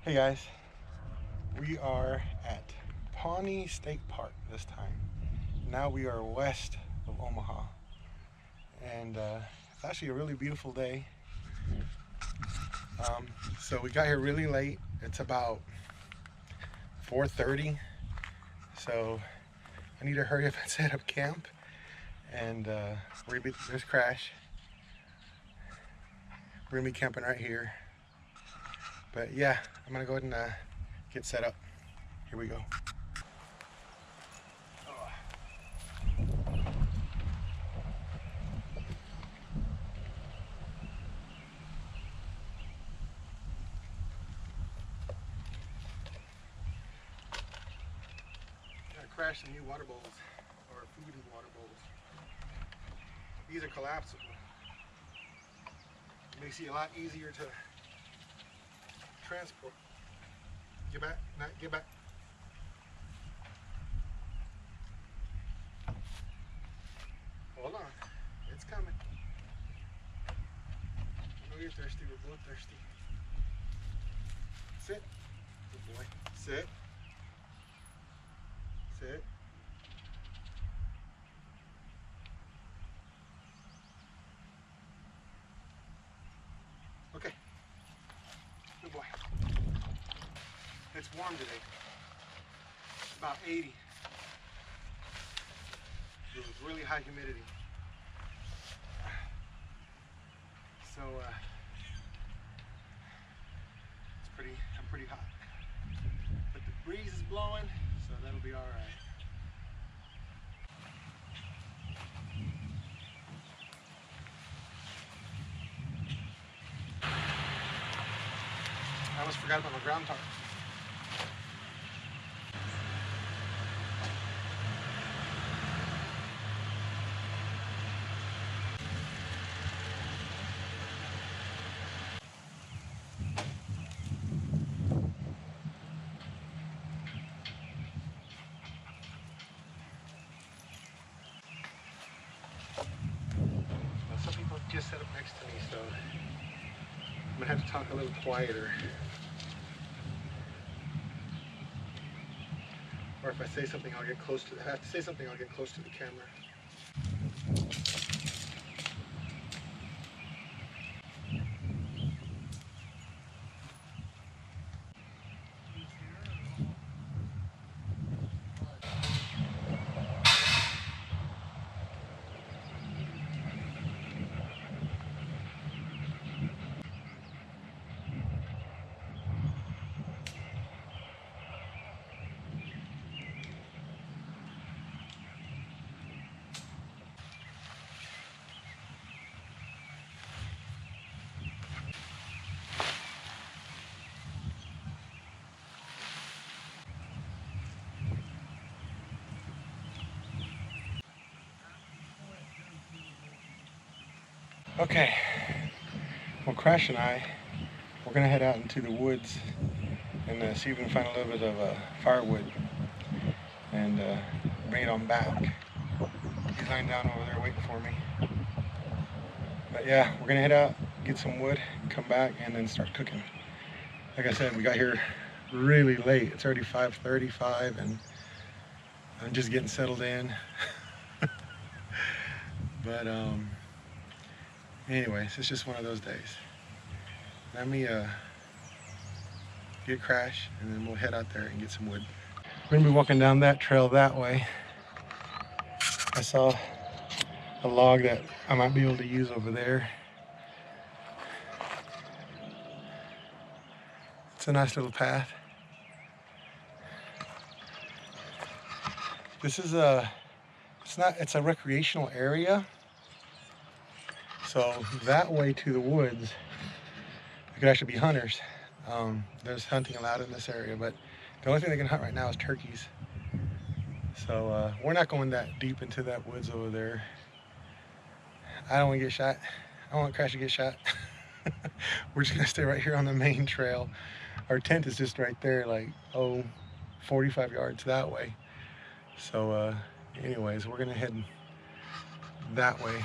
Hey guys, we are at Pawnee State Park this time. Now we are west of Omaha, and it's actually a really beautiful day. Um, so we got here really late. It's about 4:30, so I need to hurry up and set up camp. And there's Crash. We're gonna be camping right here. But yeah, I'm gonna go ahead and get set up. Here we go. Crash some new water bowls, or food and water bowls. These are collapsible. It makes it a lot easier to transport. Get back, get back. Hold on, it's coming. I know you're thirsty, we're both thirsty. Sit, good boy, sit. Sit. Okay. Good boy. It's warm today. It's about 80. It was really high humidity. So I'm pretty hot. But the breeze is blowing, so that'll be all right. I almost forgot about my ground tarp. Well, some people just set up next to me, so I'm gonna have to talk a little quieter. Or if I say something, I'll get close to. If I have to say something, I'll get close to the camera. Okay. Well, Crash and we're gonna head out into the woods and see if we can find a little bit of firewood and bring it on back. He's lying down over there waiting for me. But yeah, we're gonna head out, get some wood, come back, and then start cooking. Like I said, we got here really late. It's already 5:35, and I'm just getting settled in. But anyways, it's just one of those days. Let me get Crash, and then we'll head out there and get some wood. We're gonna be walking down that trail that way. I saw a log that I might be able to use over there. It's a nice little path. This is it's a recreational area. So that way to the woods, there could actually be hunters. There's hunting allowed in this area, but the only thing they can hunt right now is turkeys. So we're not going that deep into that woods over there. I don't want to get shot. I don't want Crash to get shot. We're just gonna stay right here on the main trail. Our tent is just right there, like 45 yards that way. So anyways, we're gonna head that way.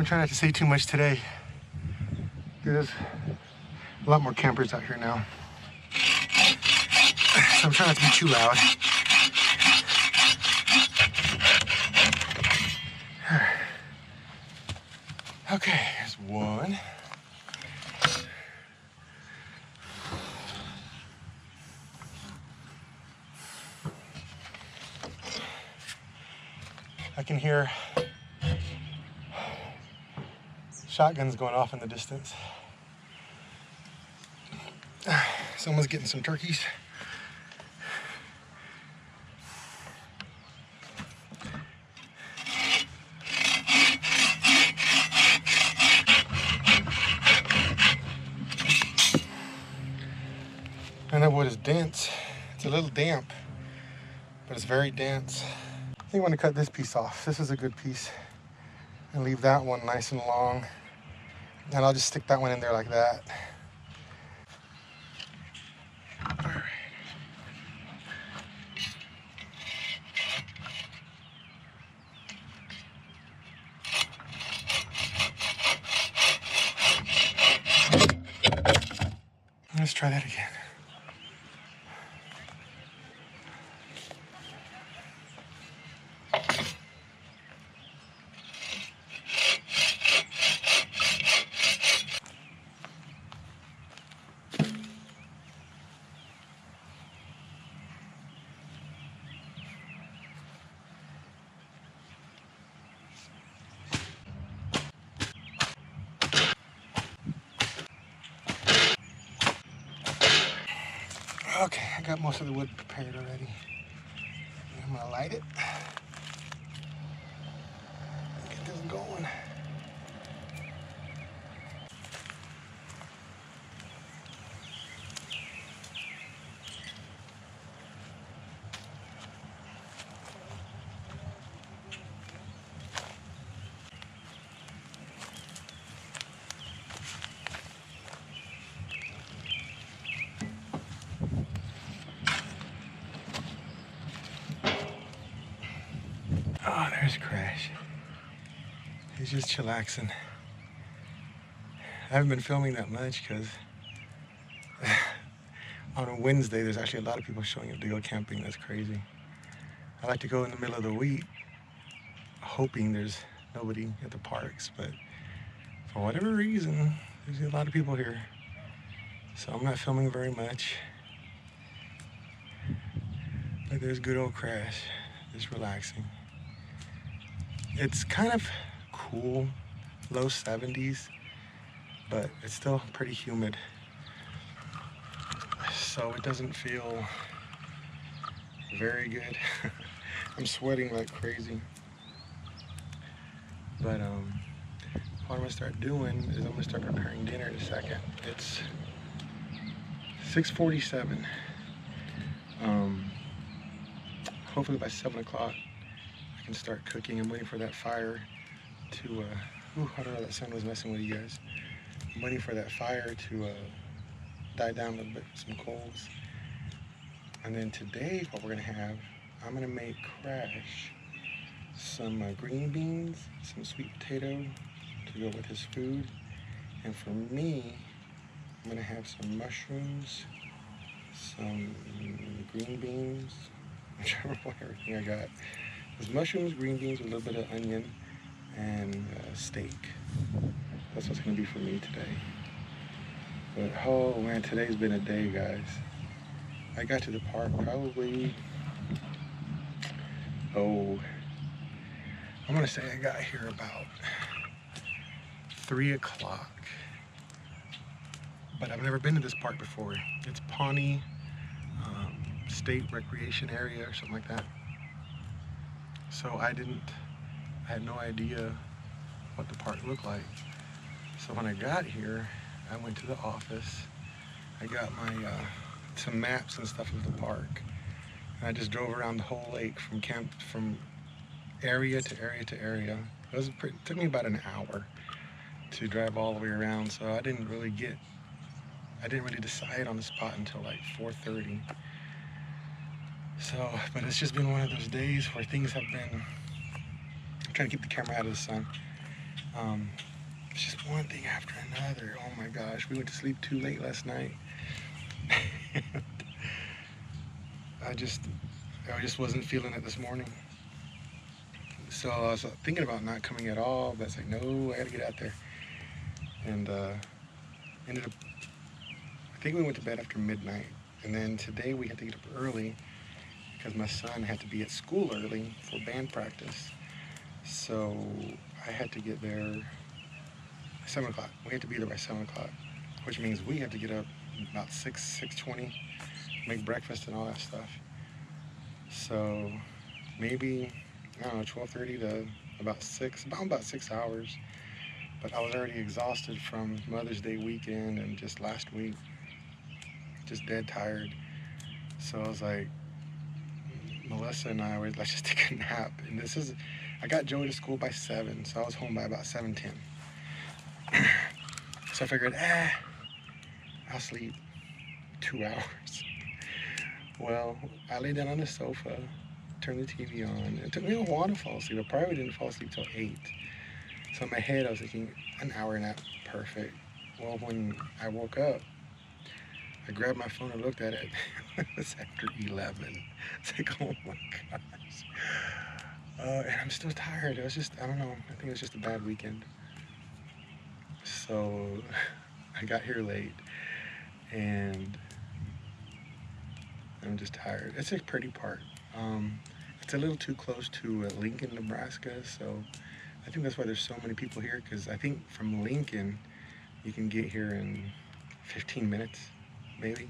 I'm trying not to say too much today. There's a lot more campers out here now. So I'm trying not to be too loud. Okay, here's one. I can hear shotguns going off in the distance. Someone's getting some turkeys. And that wood is dense. It's a little damp, but it's very dense. I think I want to cut this piece off. This is a good piece. And leave that one nice and long. And I'll just stick that one in there like that. All right. Let's try that again. Okay, I got most of the wood prepared already. I'm gonna light it. Get this going. Oh, there's Crash. He's just chillaxing. I haven't been filming that much because on a Wednesday there's actually a lot of people showing up to go camping. That's crazy. I like to go in the middle of the week hoping there's nobody at the parks, but for whatever reason there's a lot of people here. So I'm not filming very much. But there's good old Crash, just relaxing. It's kind of cool, low 70s, but it's still pretty humid. So it doesn't feel very good. I'm sweating like crazy. But what I'm gonna start doing is I'm gonna start preparing dinner in a second. It's 6:47. Hopefully by 7 o'clock I can start cooking. I'm waiting for that fire to, I don't know, that sun was messing with you guys. I'm waiting for that fire to die down a little bit, some coals. And then today, what we're gonna have, I'm gonna make Crash some green beans, some sweet potato to go with his food. And for me, I'm gonna have some mushrooms, some green beans, I'm trying to remember what everything I got. There's mushrooms, green beans with a little bit of onion, and steak. That's what's gonna be for me today. But oh man, today's been a day, guys. I got to the park probably, I'm gonna say I got here about 3 o'clock. But I've never been to this park before. It's Pawnee State Recreation Area or something like that. So I had no idea what the park looked like. So when I got here, I went to the office. I got my some maps and stuff of the park, and I just drove around the whole lake from area to area to area. It took me about an hour to drive all the way around. So I didn't really decide on the spot until like 4:30. So, but it's just been one of those days where things have been, I'm trying to keep the camera out of the sun. It's just one thing after another. Oh my gosh, we went to sleep too late last night. I just wasn't feeling it this morning. So I was thinking about not coming at all, but it's like, no, I gotta get out there. And ended up, I think we went to bed after midnight. And then today we had to get up early because my son had to be at school early for band practice. So I had to get there 7 o'clock. We had to be there by 7 o'clock, which means we had to get up about 6:20, make breakfast and all that stuff. So maybe, I don't know, 12:30 to about 6, about 6 hours. But I was already exhausted from Mother's Day weekend and just last week, just dead tired. So I was like, Melissa and I were, let's just take a nap. And I got Joey to school by 7, so I was home by about 7:10. So I figured, I'll sleep 2 hours. Well, I lay down on the sofa, turned the TV on. It took me a while to fall asleep. I probably didn't fall asleep till 8. So in my head, I was thinking, an hour nap, perfect. Well, when I woke up, I grabbed my phone and looked at it. It was after 11. It's like, oh my gosh. And I'm still tired. It was just, I don't know. I think it was just a bad weekend. So I got here late and I'm just tired. It's a pretty park. It's a little too close to Lincoln, Nebraska. So I think that's why there's so many people here, because I think from Lincoln you can get here in 15 minutes, maybe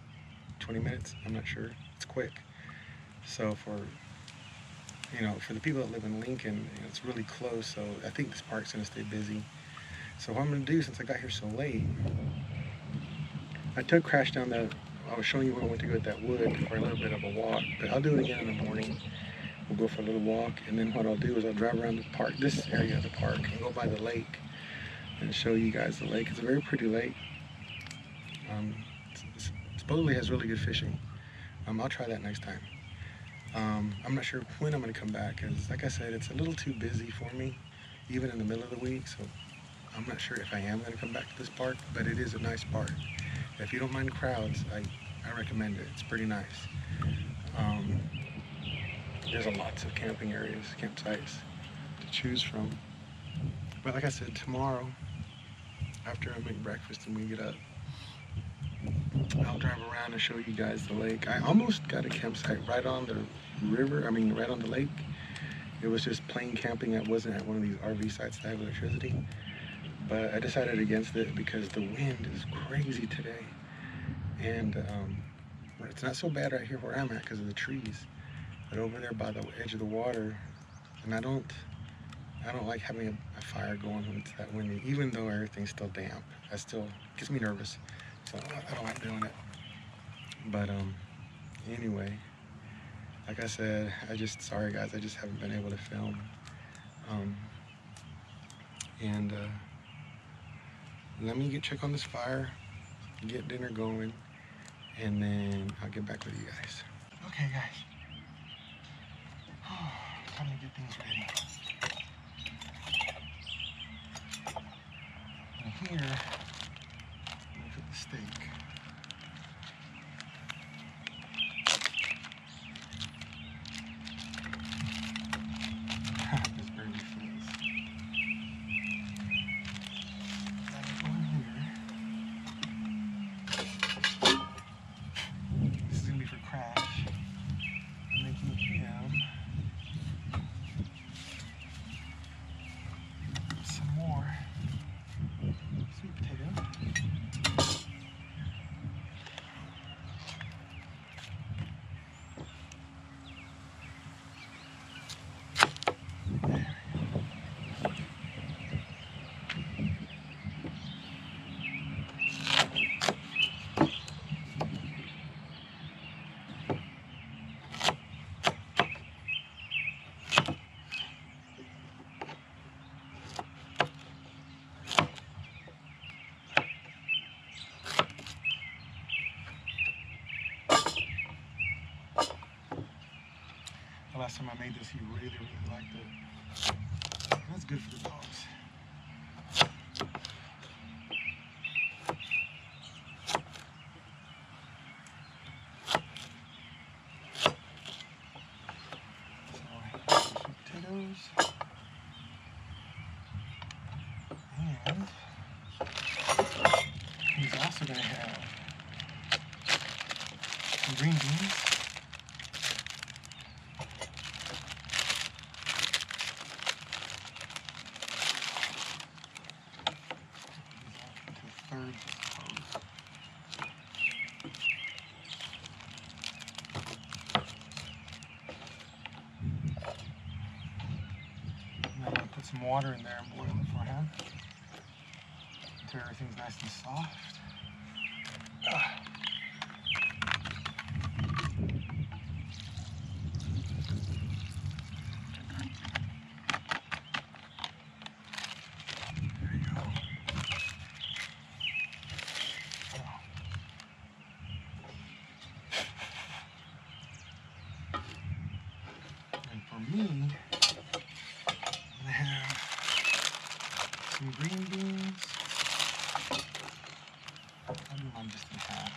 20 minutes. I'm not sure. It's quick. So for the people that live in Lincoln, it's really close. So I think this park's gonna stay busy. So what I'm gonna do, since I got here so late, I crashed down I was showing you when I went to go get that wood for a little bit of a walk, but I'll do it again in the morning. We'll go for a little walk, and then what I'll do is I'll drive around the park, this area of the park, and go by the lake and show you guys the lake. It's a very pretty lake. Supposedly has really good fishing. I'll try that next time. I'm not sure when I'm going to come back, because like I said, it's a little too busy for me, even in the middle of the week, so I'm not sure if I am going to come back to this park, but it is a nice park. If you don't mind crowds, I recommend it. It's pretty nice. There's lots of camping areas, campsites to choose from. But like I said, tomorrow, after I make breakfast and we get up, I'll drive around and show you guys the lake. I almost got a campsite right on the river, right on the lake. It was just plain camping. It wasn't at one of these RV sites that have electricity. But I decided against it because the wind is crazy today. And it's not so bad right here where I'm at because of the trees. But over there by the edge of the water, and I don't like having a fire going when it's that windy, even though everything's still damp. It still gets me nervous, so I don't like doing it. But anyway, like I said, sorry guys, I just haven't been able to film. Let me check on this fire, get dinner going, and then I'll get back with you guys. Okay guys. Time to get things ready. And here, I'm gonna put the steak. This barely fits. Gotta go in here. This is gonna be for Crash. I'm making him some more sweet potato. The last time I made this, he really liked it. That's good for the dogs. gonna have some green beans. Thirds, I suppose. And I'm gonna put some water in there and boil it beforehand until everything's nice and soft. For me, I'm gonna have some green beans. I'll do mine just in half.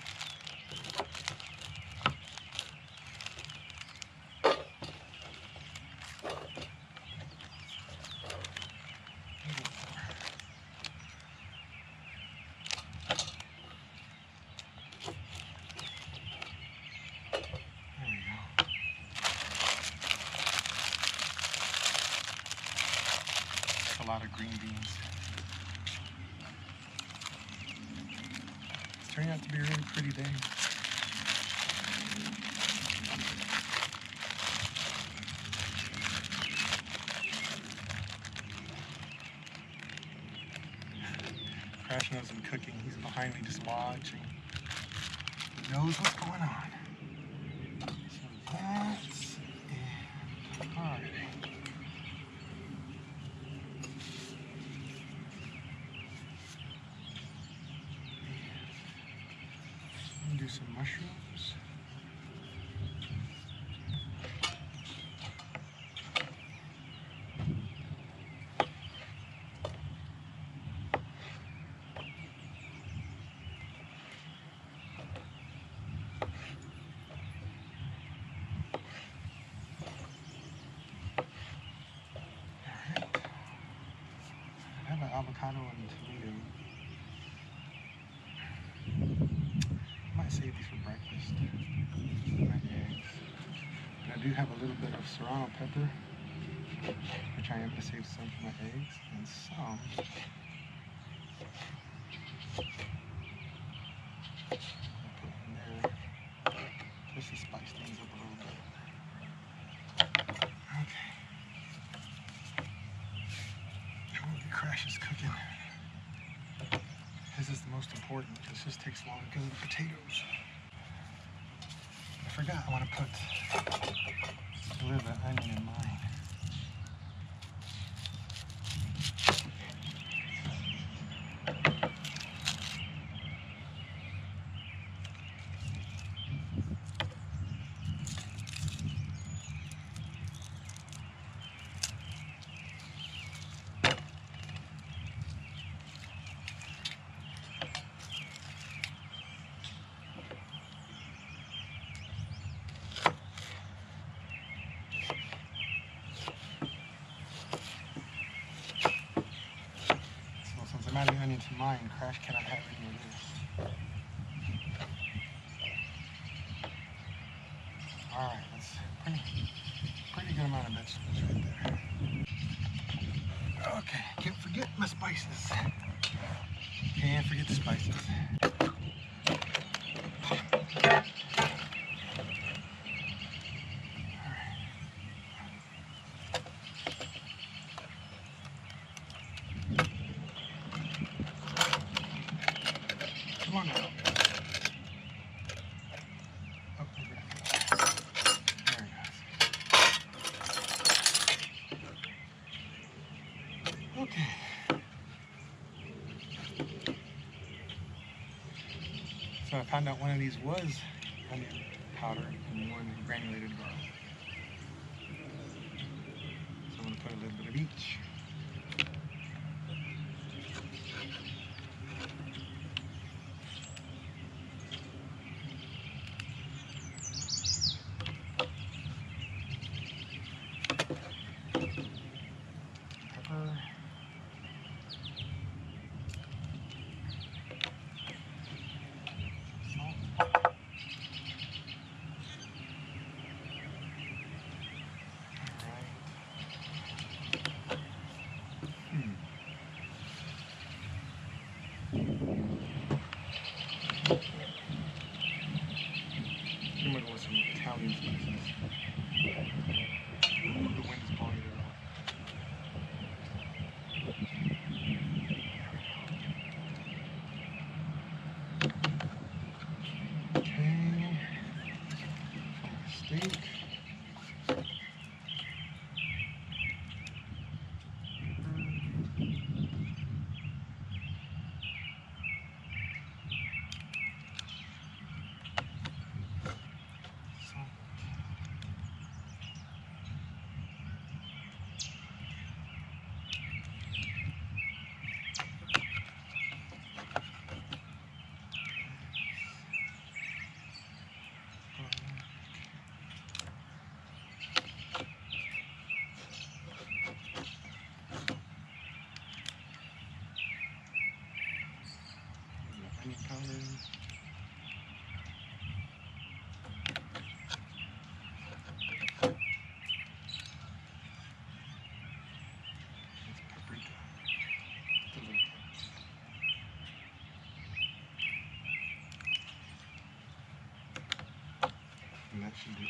A lot of green beans. It's turning out to be a really pretty day. Crash knows I'm cooking. He's behind me just watching. He knows what's going on. So that's it. All right. Do some mushrooms. Alright. I have an avocado and tomato. I might save these for breakfast. My eggs. And I do have a little bit of serrano pepper, which I am going to save some for my eggs, and some I'll put in there just to spice things up a little bit. Okay. Now the Crash is cooking. This is the most important. This just takes long because of the potatoes. I forgot I want to put a little bit of onion in mine. I'm adding onion to mine. Crash cannot have any of this. Alright, that's pretty good amount of vegetables right there. Okay, can't forget my spices. Can't forget the spices. Come on now. Oh, there it goes. Okay. So I found out one of these was onion powder and one granulated garlic. So I'm going to put a little bit of each. with some Italian spices. Ooh, the wind is blowing it off. Okay, steak. Onion powder. It's paprika. And that should do it.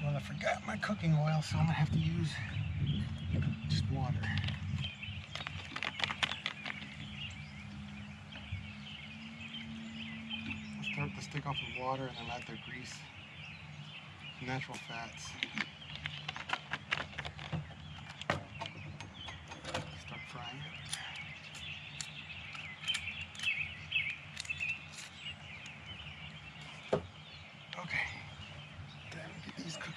Well, I forgot my cooking oil, so I'm gonna have to use just water. I'll start the stick off with water and then let the grease, natural fats. Start frying it. Okay, time to get these cooking.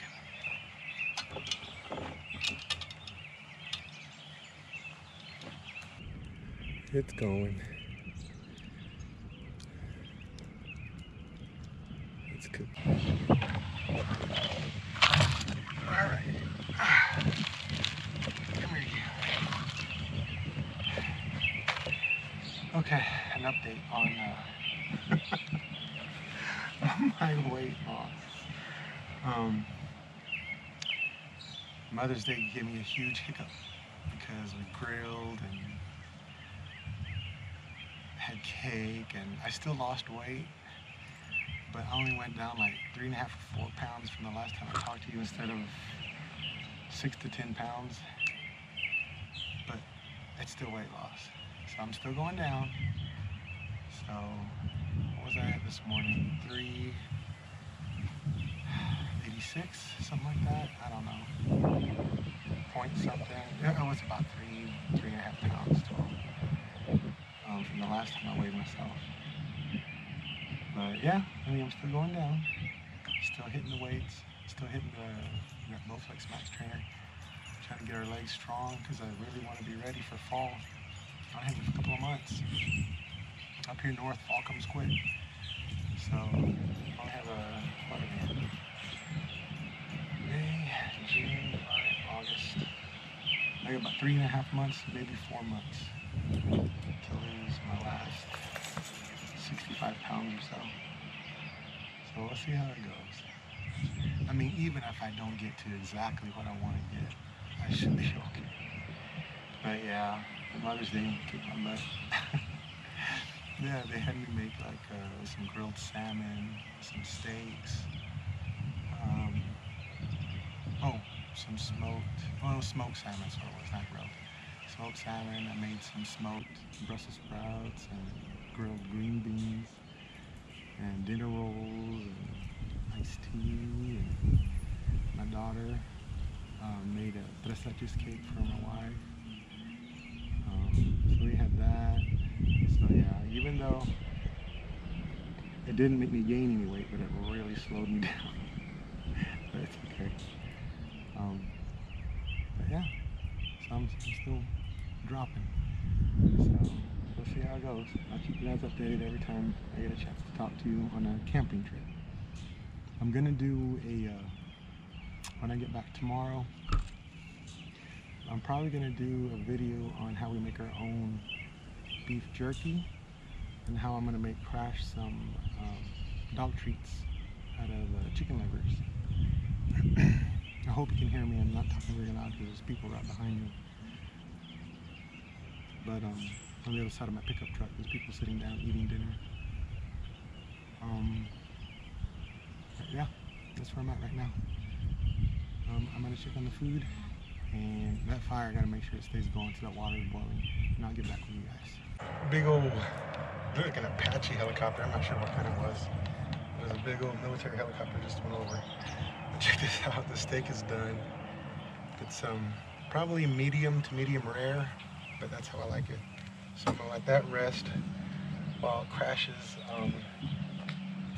It's going. It's cooking. All right. Come here, you. Okay, an update on my weight loss. Mother's Day gave me a huge hiccup because we grilled and had cake, and I still lost weight, but I only went down like 3.5 or 4 pounds from the last time I talked to you, instead of 6 to 10 pounds. But it's still weight loss, so I'm still going down. So what was I at this morning? 386, something like that. I don't know. Point something. It was about 3.5 pounds total. From the last time I weighed myself. But yeah, I mean, I'm still going down, still hitting the weights, still hitting the Bowflex Max Trainer, trying to get our legs strong because I really want to be ready for fall. I have a couple of months. Up here north, fall comes quick. So I'll have what are we in? May, June, July, August. I got about 3.5 months, maybe 4 months to lose my last 65 pounds or so. So we'll see how it goes. I mean, even if I don't get to exactly what I want to get, I should be okay. But yeah, Mother's Day kicked my butt. Yeah, they had me make like some grilled salmon, some steaks, some smoked salmon, so it was not grilled. Smoked salmon. I made some smoked Brussels sprouts and grilled green beans and dinner rolls and iced tea. And my daughter made a tres leches cake for my wife. So we had that. So yeah, even though it didn't make me gain any weight, but it really slowed me down. But it's okay. But yeah, so I'm still dropping. So we'll see how it goes. I'll keep you guys updated every time I get a chance to talk to you on a camping trip. I'm gonna do when I get back tomorrow, I'm probably gonna do a video on how we make our own beef jerky. and how I'm gonna make Crash some dog treats out of chicken livers. I hope you can hear me. I'm not talking very loud because there's people right behind me. But on the other side of my pickup truck, there's people sitting down eating dinner. Yeah, that's where I'm at right now. I'm gonna check on the food, and that fire, I gotta make sure it stays going till that water is boiling, and I'll get back with you guys. Big old, like an Apache helicopter. I'm not sure what kind it was. It was a big old military helicopter just went over. Check this out. The steak is done. It's probably medium to medium rare, but that's how I like it. So I'm gonna let that rest while it crashes.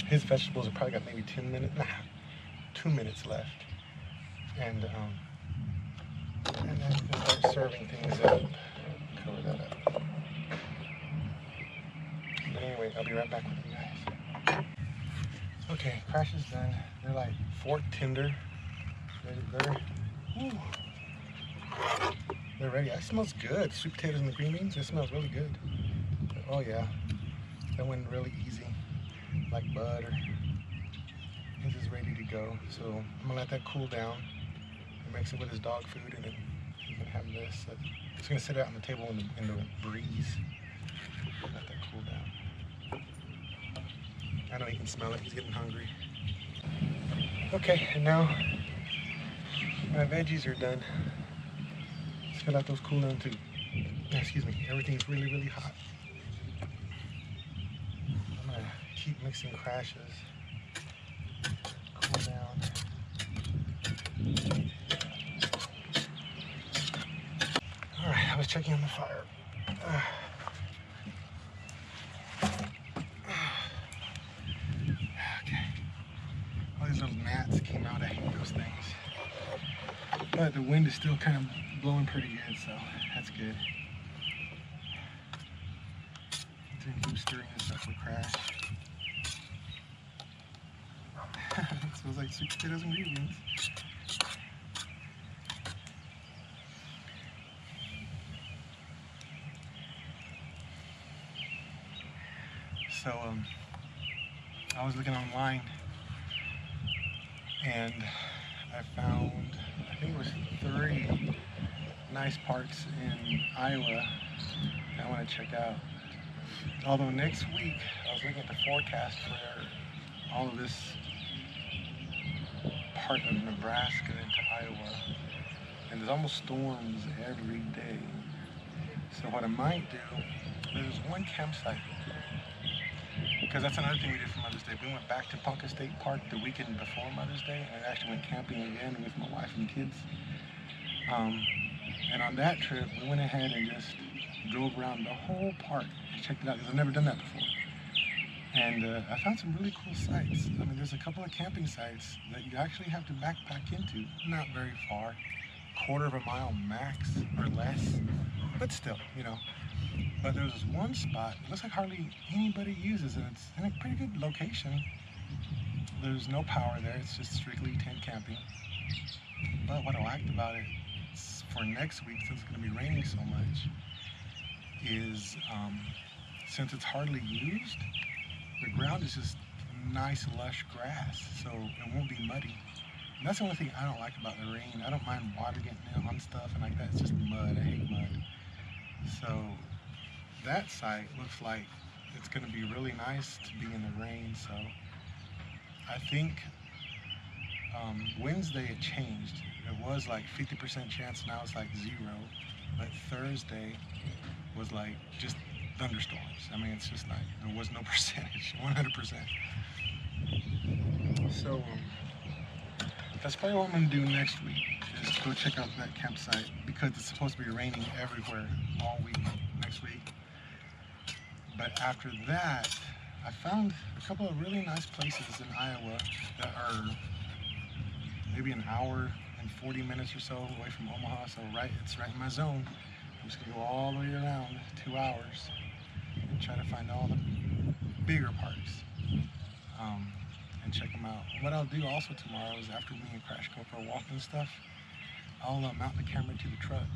His vegetables have probably got maybe 2 minutes left. And then we can start serving things up. Cover that up. But anyway, I'll be right back with you guys. Okay, Crash is done. They're like fork tender. They're ready. It smells good. Sweet potatoes and the green beans, it smells really good. Oh yeah, that went really easy, like butter. This is ready to go. So I'm gonna let that cool down and mix it with his dog food, and then he can have this. It's gonna sit out on the table in the breeze. Let that cool down. I know he can smell it. He's getting hungry. Okay, and now my veggies are done. Let's let those cool down too. Excuse me. Everything's really, really hot. I'm gonna keep mixing Crashes. Cool down. All right, I was checking on the fire. Okay. All these little gnats came out. I hate those things. But the wind is still kind of blowing pretty good, so that's good. I'm gonna keep stirring this up for Crash. It smells like sweet potatoes and green beans. So I was looking online and I found, I think it was 3 nice parks in Iowa that I want to check out. Although next week, I was looking at the forecast for all of this part of Nebraska into Iowa, and there's almost storms every day. So what I might do, there's one campsite, because that's another thing we did for Mother's Day. We went back to Pawnee State Park the weekend before Mother's Day, and I actually went camping again with my wife and kids. And on that trip, we went ahead and just drove around the whole park and checked it out, because I've never done that before. And I found some really cool sites. I mean, there's a couple of camping sites that you actually have to backpack into. Not very far, 1/4 mile max or less, but still, you know. But there's this one spot, it looks like hardly anybody uses it. It's in a pretty good location. There's no power there, it's just strictly tent camping. But what I liked about it, for next week, since it's gonna be raining so much, is since it's hardly used, the ground is just nice lush grass, so it won't be muddy. And that's the only thing I don't like about the rain. I don't mind water getting on stuff and like that. It's just mud. I hate mud. So that site looks like it's going to be really nice to be in the rain. So I think Wednesday it changed. It was like 50% chance, now it's like 0. But Thursday was like just thunderstorms. I mean, it's just like, there was no percentage, 100%. So that's probably what I'm gonna do next week, is go check out that campsite, because it's supposed to be raining everywhere all week next week. But after that, I found a couple of really nice places in Iowa that are maybe an hour and 40 minutes or so away from Omaha, so it's right in my zone. I'm just gonna go all the way around 2 hours and try to find all the bigger parks and check them out. What I'll do also tomorrow is, after me and Crash go for a walk and stuff, I'll mount the camera to the truck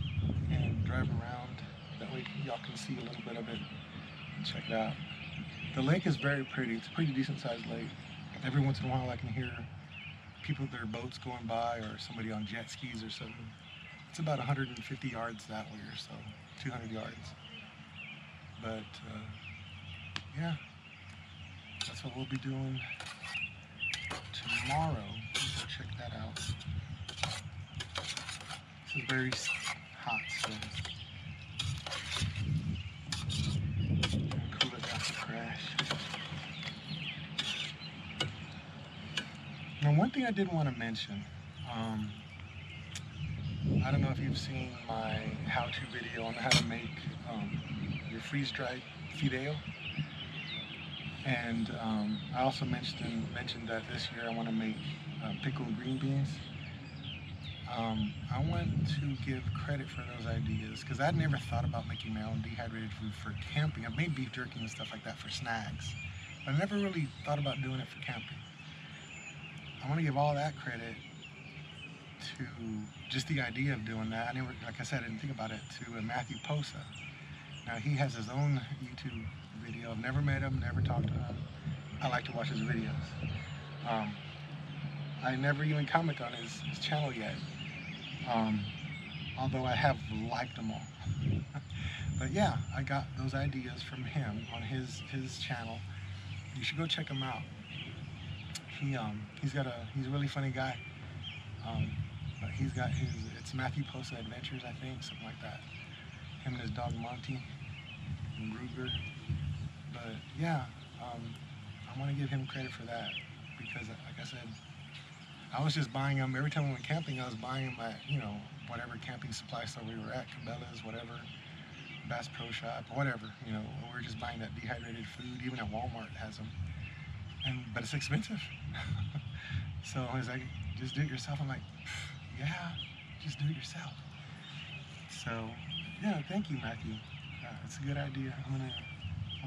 and drive around. That way y'all can see a little bit of it and check it out. The lake is very pretty. It's a pretty decent sized lake. Every once in a while I can hear people with their boats going by or somebody on jet skis or something. It's about 150 yards that way or so, 200 yards. But yeah, that's what we'll be doing tomorrow. Let's go check that out. This is very hot, so cool it down to crash. Now, one thing I did want to mention, I don't know if you've seen my how-to video on how to make your freeze-dried fideo. And I also mentioned that this year I want to make pickled green beans. I want to give credit for those ideas because I'd never thought about making my own dehydrated food for camping. I've made beef jerky and stuff like that for snacks, but I never really thought about doing it for camping. I want to give all that credit to just the idea of doing that. I never, like I said, I didn't think about it, to Matthew Posa. Now, he has his own YouTube video. I've never met him, never talked to him. I like to watch his videos. I never even commented on his channel yet, although I have liked them all. But yeah, I got those ideas from him on his channel. You should go check him out. He's a really funny guy. But he's got it's Matthew Posa Adventures, I think, something like that. Him and his dog Monty and Ruger. But yeah, I want to give him credit for that because, like I said, I was just buying them every time we went camping. I was buying them at, you know, whatever camping supply store we were at, Cabela's, whatever, Bass Pro Shop, whatever. You know, we were just buying that dehydrated food. Even at Walmart has them, but it's expensive. So I was like, just do it yourself. I'm like, yeah, just do it yourself. So yeah, thank you, Matthew. It's a good idea. I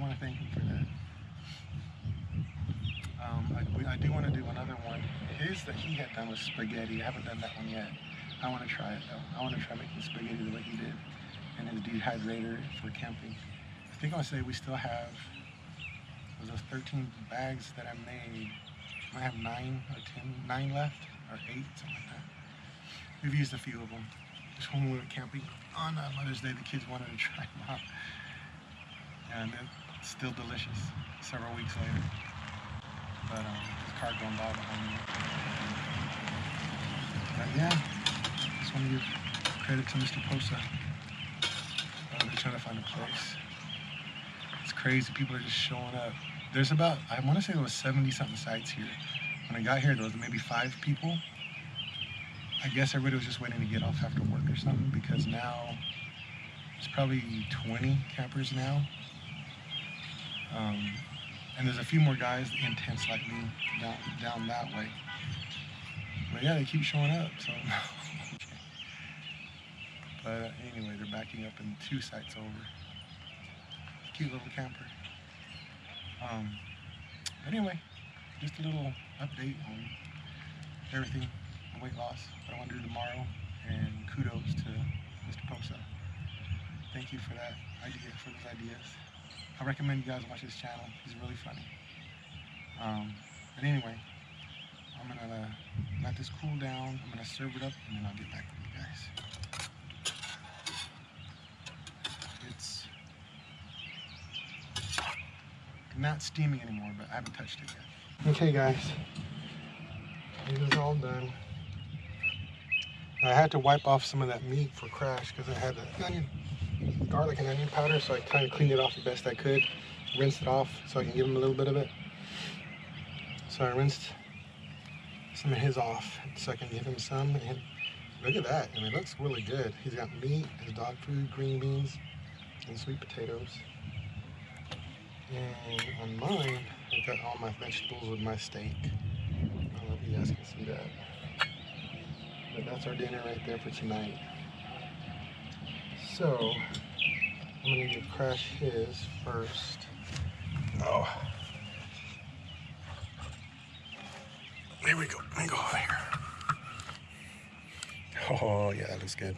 want to thank him for that. I do want to do another one. His that he had done was spaghetti. I haven't done that one yet. I want to try it though. I want to try making spaghetti the way he did in his dehydrator for camping. I think I'll say we still have those 13 bags that I made. I have 9 left, or 8, something like that. We've used a few of them. Just when we were camping on Mother's Day, the kids wanted to try them out. And it's still delicious several weeks later. But there's a car going by behind me. But yeah, just want to give credit to Mr. Posa. They're trying to find a place. It's crazy, people are just showing up. There's about, I want to say there was 70-something sites here. When I got here, there was maybe 5 people. I guess everybody was just waiting to get off after work or something, because now it's probably 20 campers now. And there's a few more guys in tents like me down that way. But yeah, they keep showing up, so. But anyway, they're backing up in 2 sites over. Cute little camper. But anyway, just a little update on everything, the weight loss, what I want to do tomorrow, and kudos to Mr. Posa. Thank you for that idea, for those ideas. I recommend you guys watch his channel. He's really funny. But anyway, I'm gonna let this cool down. I'm gonna serve it up, and then I'll get back with you guys. It's not steaming anymore, but I haven't touched it yet. Okay, guys, it is all done. I had to wipe off some of that meat for Crash because I had the garlic and onion powder, so I kind of cleaned it off the best I could, rinsed it off so I can give him a little bit of it. So I rinsed some of his off so I can give him some, and look at that, and it looks really good. He's got meat, his dog food, green beans, and sweet potatoes. And on mine, I've got all my vegetables with my steak. I don't know if you guys can see that. But that's our dinner right there for tonight. So, I'm going to give Crash his first. Oh. Here we go. Let me go over here. Oh, yeah, that looks good.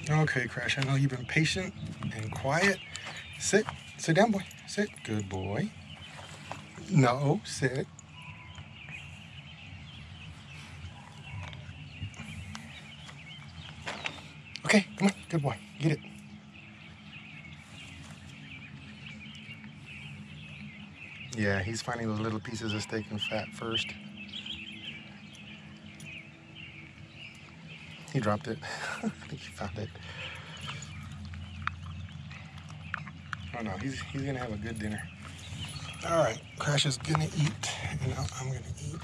Okay, Crash, I know you've been patient and quiet. Sit. Sit down, boy. Sit. Good boy. No, sit. Okay, come on. Good boy. Get it. Yeah, he's finding those little pieces of steak and fat first. He dropped it. I think he found it. Oh no, he's gonna have a good dinner. All right, Crash is gonna eat, and I'm gonna eat.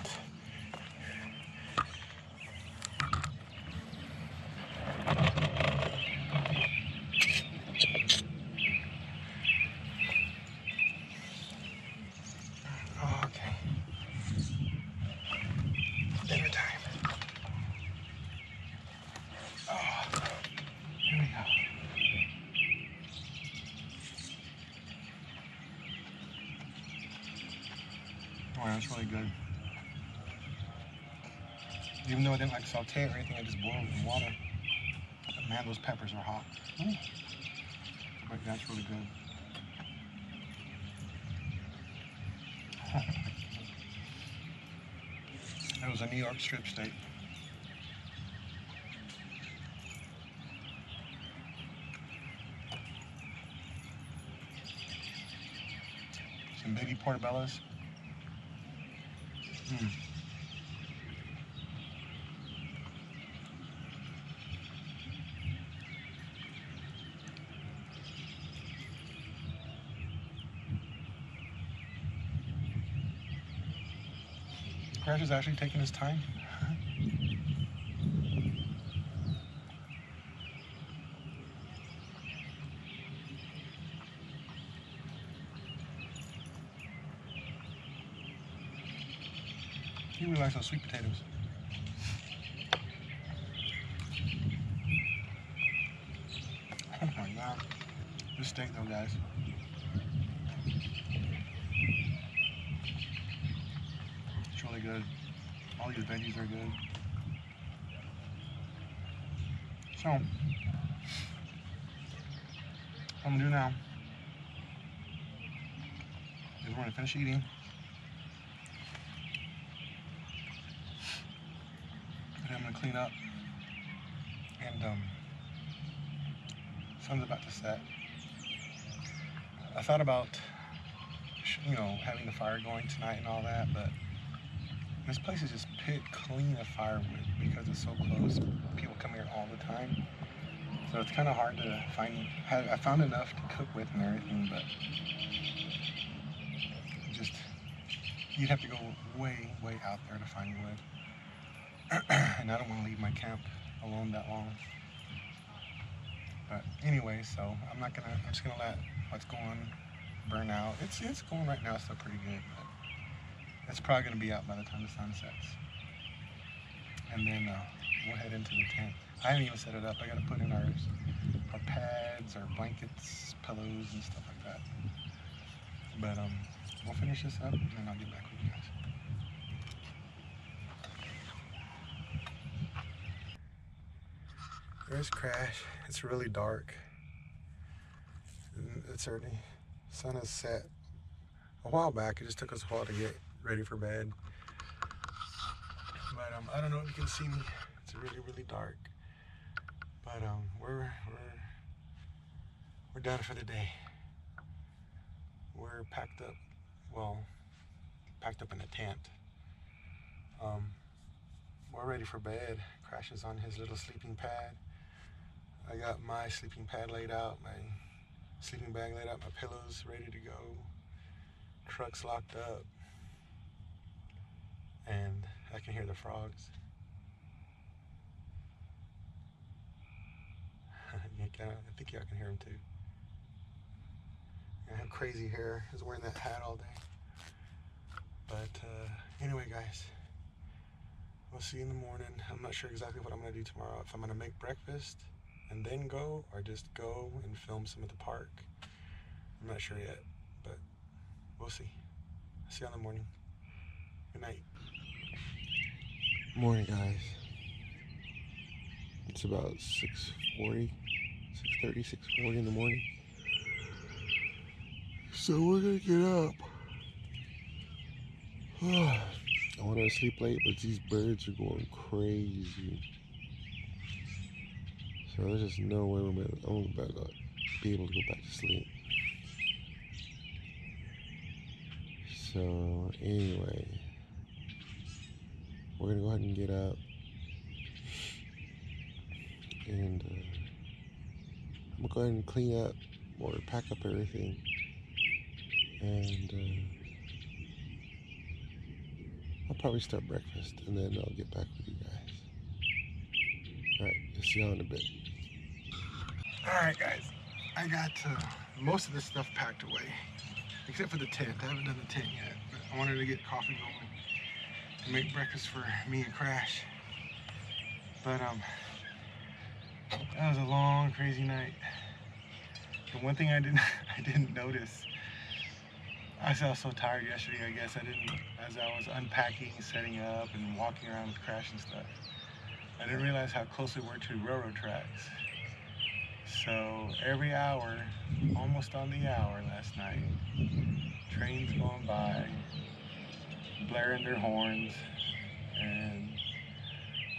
Okay. Dinner time. Oh, here we go. Oh, that's really good. Even though I didn't like saute it or anything, I just boiled it in water. But man, those peppers are hot. Ooh. But that's really good. That was a New York strip steak. Some baby portobellos. Mm. Crash is actually taking his time. He really likes those sweet potatoes. Oh my God. This steak though, guys. It's really good. All these veggies are good. So, what I'm gonna do now is we're gonna finish eating. And then I'm gonna clean up. And sun's about to set. I thought about, having the fire going tonight and all that, but this place is just pit clean of firewood because it's so close. People come here all the time. So it's kind of hard to find. I found enough to cook with and everything, but just, you'd have to go way, way out there to find wood. And I don't want to leave my camp alone that long. But anyway, so I'm just gonna let what's going burn out. It's going right now, still pretty good, but it's probably gonna be out by the time the sun sets. And then we'll head into the tent. I haven't even set it up. I gotta put in our pads, our blankets, pillows, and stuff like that. But we'll finish this up, and then I'll get back with you guys. There's Crash. It's really dark. It's early. Sun has set a while back. It just took us a while to get ready for bed. But I don't know if you can see me. It's really, really dark. But we're done for the day. We're packed up. Well, packed up in a tent. We're ready for bed. Crash is on his little sleeping pad. I got my sleeping pad laid out, my sleeping bag laid out, my pillows ready to go, truck's locked up, and I can hear the frogs. I think y'all can hear them too. I have crazy hair. I was wearing that hat all day. But anyway, guys, we'll see you in the morning. I'm not sure exactly what I'm going to do tomorrow. If I'm going to make breakfast and then go, or just go and film some at the park. I'm not sure yet, but we'll see. See you in the morning. Good night. Morning, guys. It's about 6:30 in the morning. So we're gonna get up. I wanted to sleep late, but these birds are going crazy. So there's just no way I'm gonna be able to go back to sleep. So anyway, we're gonna go ahead and get up, and I'm gonna go ahead and clean up or pack up everything, and I'll probably start breakfast, and then I'll get back with you guys. All right, I'll see y'all in a bit. Alright guys, I got most of this stuff packed away, except for the tent. I haven't done the tent yet, but I wanted to get coffee going and make breakfast for me and Crash. But that was a long, crazy night. And one thing I didn't notice, I was so tired yesterday, I guess as I was unpacking, setting up, and walking around with Crash and stuff, I didn't realize how close we were to railroad tracks. So every hour, almost on the hour last night, trains going by, blaring their horns, and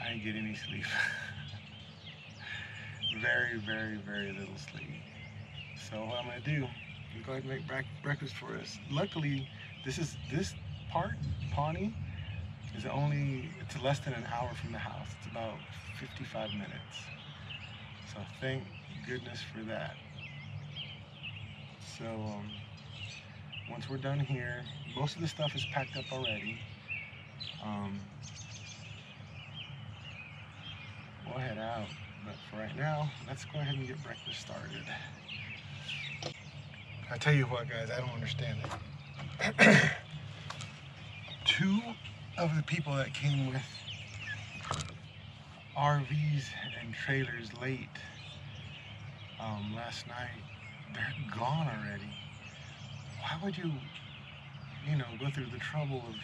I didn't get any sleep. Very, very, very little sleep. So what I'm gonna do is go ahead and make breakfast for us. Luckily, this part, Pawnee, it's less than an hour from the house. It's about 55 minutes. So thank goodness for that. So once we're done here, most of the stuff is packed up already. We'll head out, but for right now, let's go ahead and get breakfast started. I tell you what, guys, I don't understand it. Two of the people that came with RVs and trailers late last night, they're gone already. Why would you go through the trouble of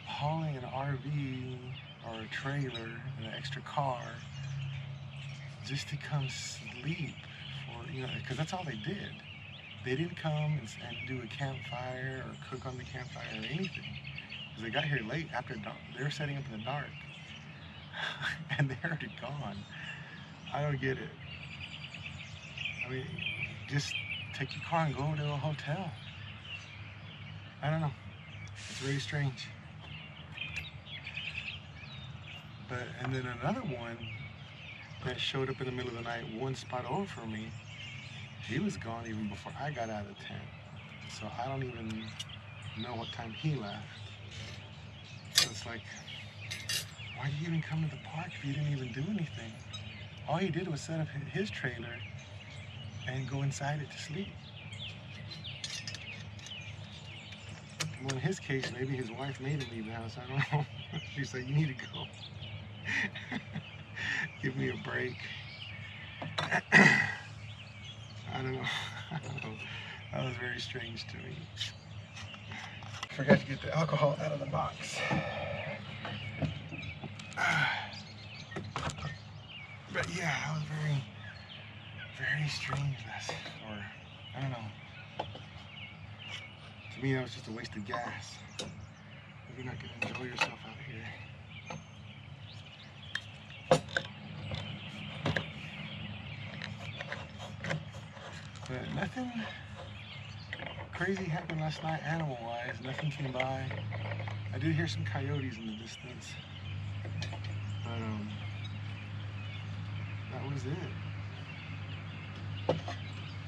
hauling an RV or a trailer and an extra car just to come sleep for, because that's all they did. They didn't come and do a campfire or cook on the campfire or anything. Because they got here late after dark. They were setting up in the dark. And they're already gone. I don't get it. I mean, just take your car and go to a hotel. I don't know. It's very strange. And then another one that showed up in the middle of the night, one spot over from me, he was gone even before I got out of the tent. So I don't even know what time he left. So it's like, why did you even come to the park if you didn't even do anything? All he did was set up his trailer and go inside it to sleep. Well, in his case, maybe his wife made him leave the house. I don't know. She's like, you need to go. Give me a break. I don't know. That was very strange to me. Forgot to get the alcohol out of the box. But yeah, that was very, very strange. Or I don't know. To me, that was just a waste of gas. You're not gonna enjoy yourself out here. But nothing crazy happened last night animal-wise. Nothing came by. I did hear some coyotes in the distance. But that was it.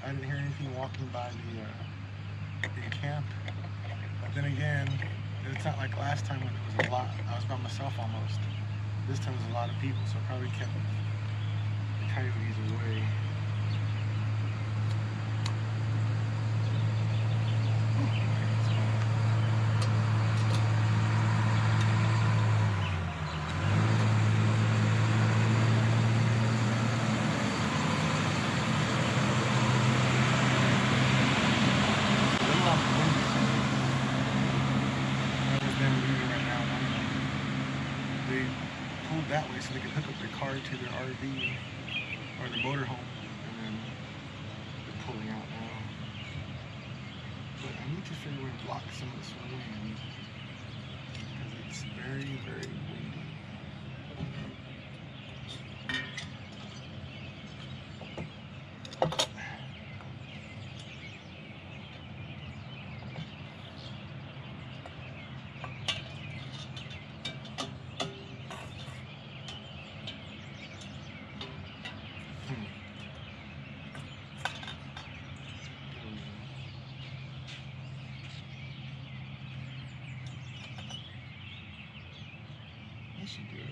I didn't hear anything walking by the camp. But then again, it's not like last time when it was a lot. I was by myself almost. This time was a lot of people, so I probably kept the coyotes away. They pulled that way so they could hook up their car to their RV or their motorhome, and then they're pulling out now. just figure we block some of this wind because it's very, very windy. That should do it.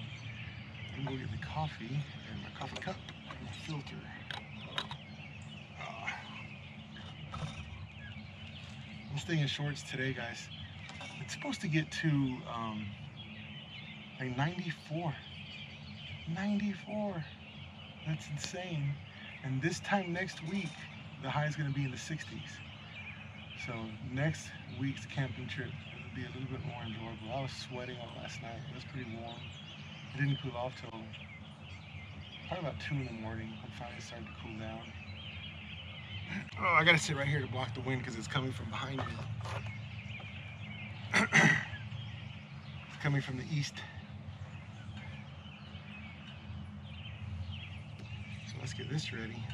I'm going to go get the coffee and my coffee cup and my filter. I'm staying in shorts today, guys. It's supposed to get to like 94. 94. That's insane. And this time next week, the high is going to be in the 60s. So next week's camping trip will be a little bit more enjoyable. I was sweating all last night. It was pretty warm. It didn't cool off till probably about 2 in the morning. It finally started to cool down. Oh, I gotta sit right here to block the wind because it's coming from behind me. It's coming from the east. So let's get this ready.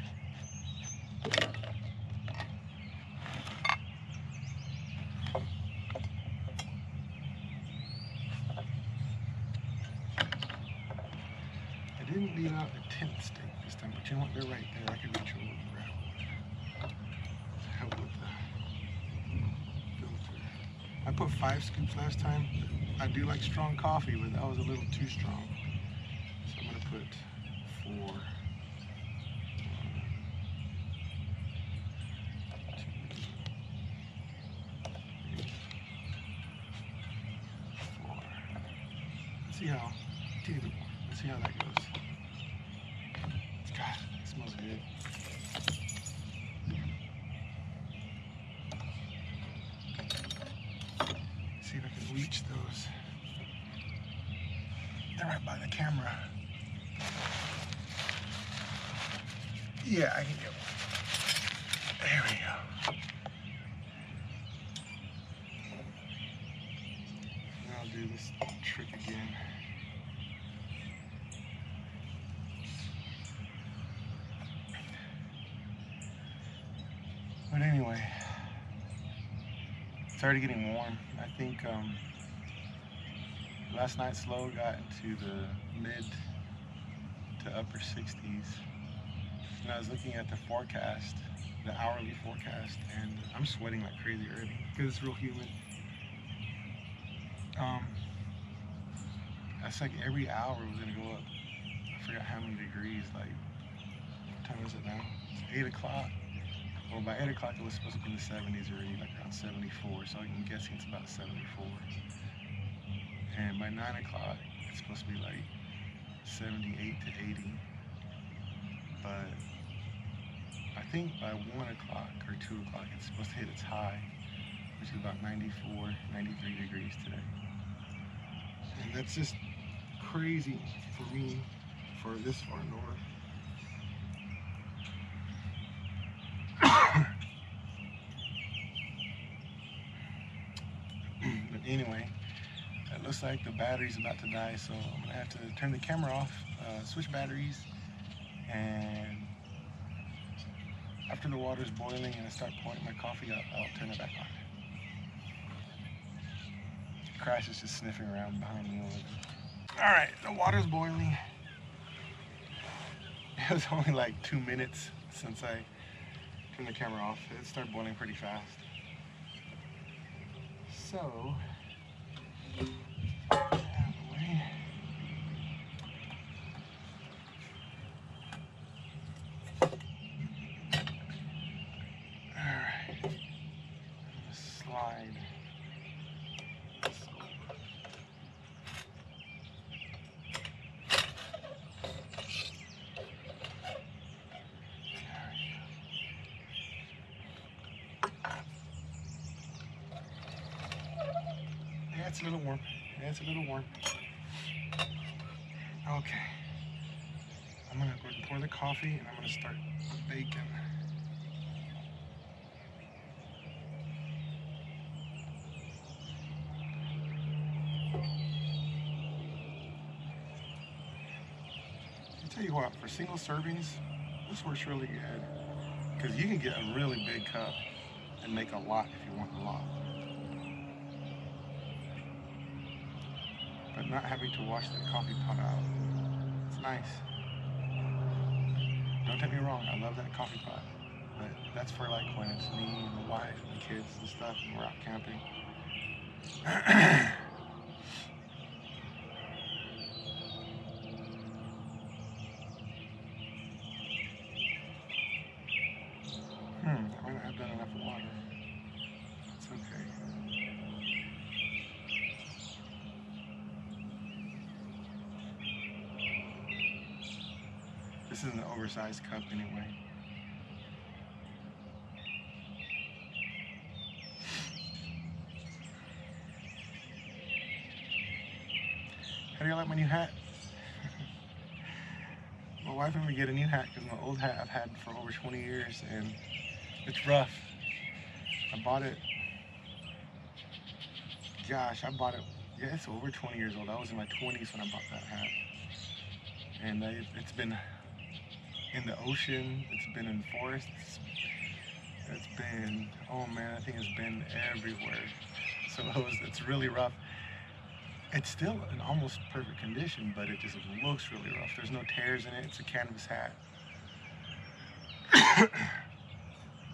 I didn't leave out the tent stake this time, but you know what? They're right there. I can reach over and grab one. To help with the filter. I put 5 scoops last time. I do like strong coffee, but that was a little too strong. So I'm gonna put 4. 4. Let's see how. Let's see how that goes. God, it smells good. See if I can reach those. They're right by the camera. Yeah, I can get one. There we go. And I'll do this trick again. But anyway, it's already getting warm. I think last night's low got into the mid to upper 60s. And I was looking at the forecast, the hourly forecast, and I'm sweating like crazy already because it's real humid. That's like every hour was gonna go up. I forgot how many degrees. Like, what time is it now? It's 8 o'clock. Well, by 8 o'clock it was supposed to be in the 70s already, like around 74, so I'm guessing it's about 74. And by 9 o'clock it's supposed to be like 78 to 80. But I think by 1 o'clock or 2 o'clock it's supposed to hit its high, which is about 94, 93 degrees today. And that's just crazy for me for this far north. But anyway, it looks like the battery's about to die, so I'm gonna have to turn the camera off, switch batteries, and after the water's boiling and I start pouring my coffee, I'll turn it back on. Crash is just sniffing around behind me over there. All right, the water's boiling. It was only like 2 minutes since I turned the camera off. It started boiling pretty fast. So, out of the way. All right, I'm gonna slide this over. Yeah, it's a little warm. Yeah, it's a little warm. Okay. I'm gonna go ahead and pour the coffee and I'm gonna start baking. I'll tell you what, for single servings, this works really good. Because you can get a really big cup and make a lot if you want a lot. But not having to wash the coffee pot out. It's nice. Don't get me wrong, I love that coffee pot. But that's for like when it's me and the wife and the kids and stuff and we're out camping. I might not have done enough water. It's okay. This is an oversized cup anyway. How do you like my new hat? My wife made me get a new hat because my old hat I've had for over 20 years and it's rough. I bought it, gosh, I bought it, yeah, it's over 20 years old. I was in my 20s when I bought that hat. And it's been in the ocean, it's been in forests, it's been, oh man, that thing has been everywhere. So it's really rough. It's still in almost perfect condition, but it just looks really rough. There's no tears in it, it's a canvas hat.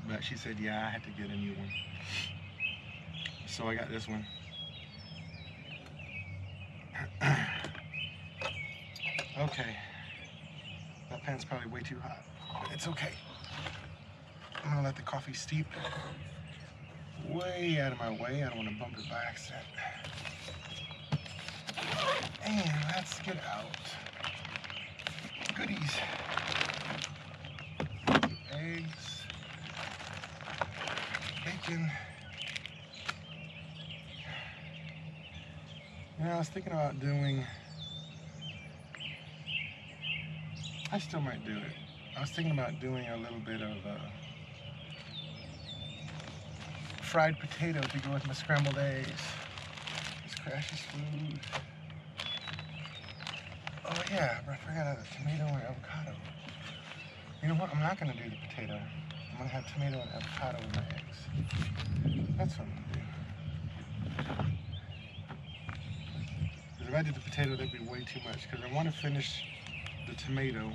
But she said, yeah, I had to get a new one. So I got this one. Okay. That pan's probably way too hot, but it's okay. I'm gonna let the coffee steep way out of my way. I don't want to bump it by accident. And let's get out goodies. Eggs, bacon. You know, I was thinking about doing, I still might do it. I was thinking about doing a little bit of fried potato to go with my scrambled eggs. It's Crash's food. Oh yeah, I forgot the tomato and avocado. You know what? I'm not gonna do the potato. I'm gonna have tomato and avocado with my eggs. That's what I'm gonna do. Because if I did the potato, that'd be way too much. Because I want to finish the tomato.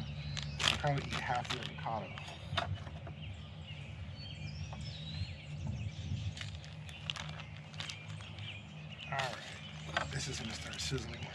I'll probably eat half the avocado. Alright, this is gonna start sizzling like crazy.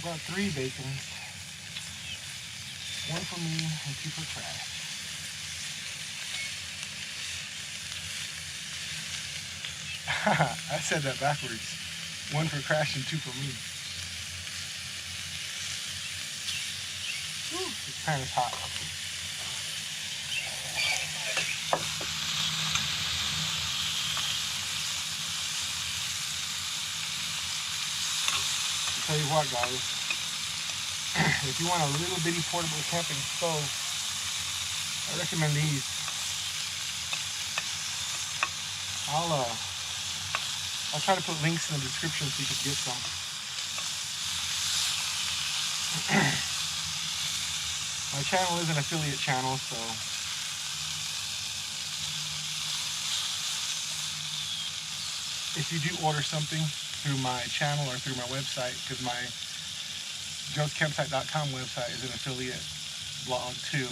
About 3 bacons. 1 for me and 2 for Crash. I said that backwards. 1 for Crash and 2 for me. Whew, this pan is hot. I'll tell you what, guys. If you want a little bitty portable camping stove, I recommend these. I'll try to put links in the description so you can get some. My channel is an affiliate channel, so if you do order something through my channel or through my website, because my joescampsite.com website is an affiliate blog too.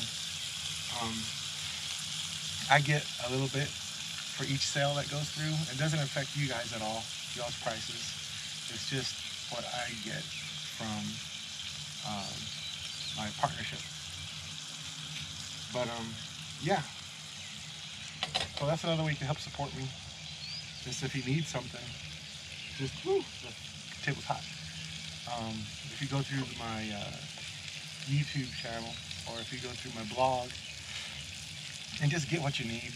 I get a little bit for each sale that goes through. It doesn't affect you guys at all, y'all's prices. It's just what I get from my partnership. But yeah. So that's another way you can help support me. Just if you need something, just woo, the table's hot. If you go through my YouTube channel, or if you go through my blog and just get what you need,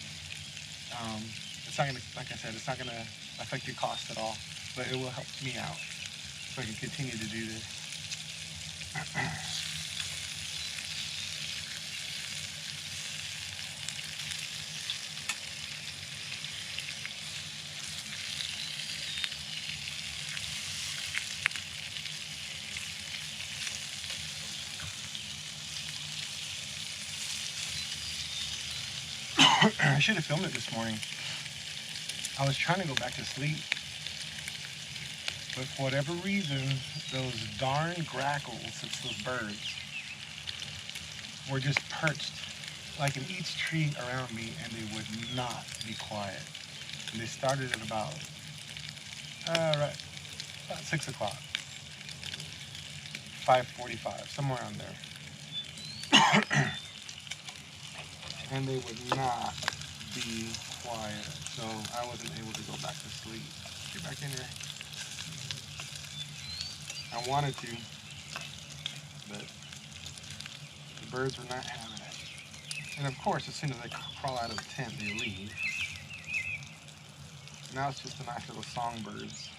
it's it's not gonna, like I said, it's not gonna affect your cost at all, but it will help me out so I can continue to do this. I should have filmed it this morning. I was trying to go back to sleep, but for whatever reason, those darn grackles, it's those birds, were just perched like in each tree around me, and they would not be quiet. And they started at about 6 o'clock, 5:45, somewhere around there. And they would not be quiet, so I wasn't able to go back to sleep. Get back in here. I wanted to, but the birds were not having it. And of course, as soon as I crawl out of the tent, they leave. Now it's just a nice little songbirds,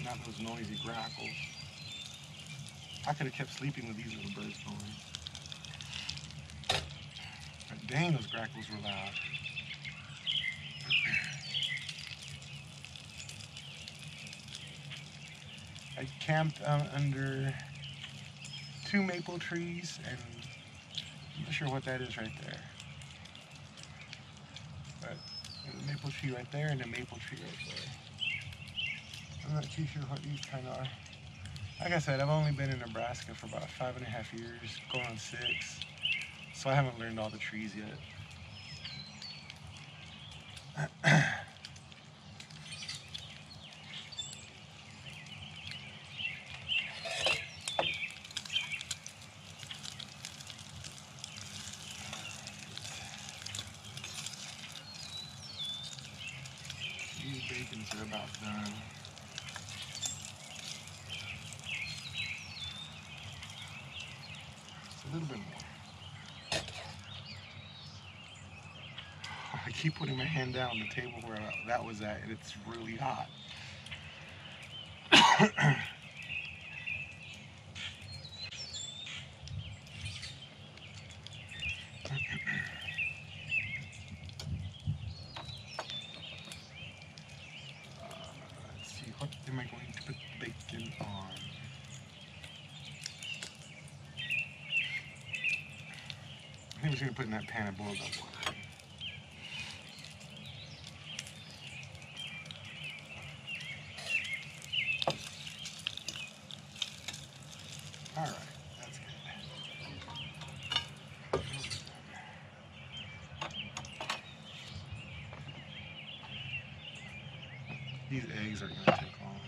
not those noisy grackles. I could have kept sleeping with these little birds going. But dang, those grackles were loud. I camped under 2 maple trees, and I'm not sure what that is right there. But there's a maple tree right there and a maple tree right there. I'm not too sure what these kind of are. Like I said, I've only been in Nebraska for about 5.5 years, going on 6. So I haven't learned all the trees yet. These bacons are about done. Just a little bit more. I keep putting my hand down on the table where that was at, and it's really hot. Let's see, what am I going to put the bacon on? I think I'm just going to put in that pan of boiled up water. All right, that's good. These eggs are going to take long.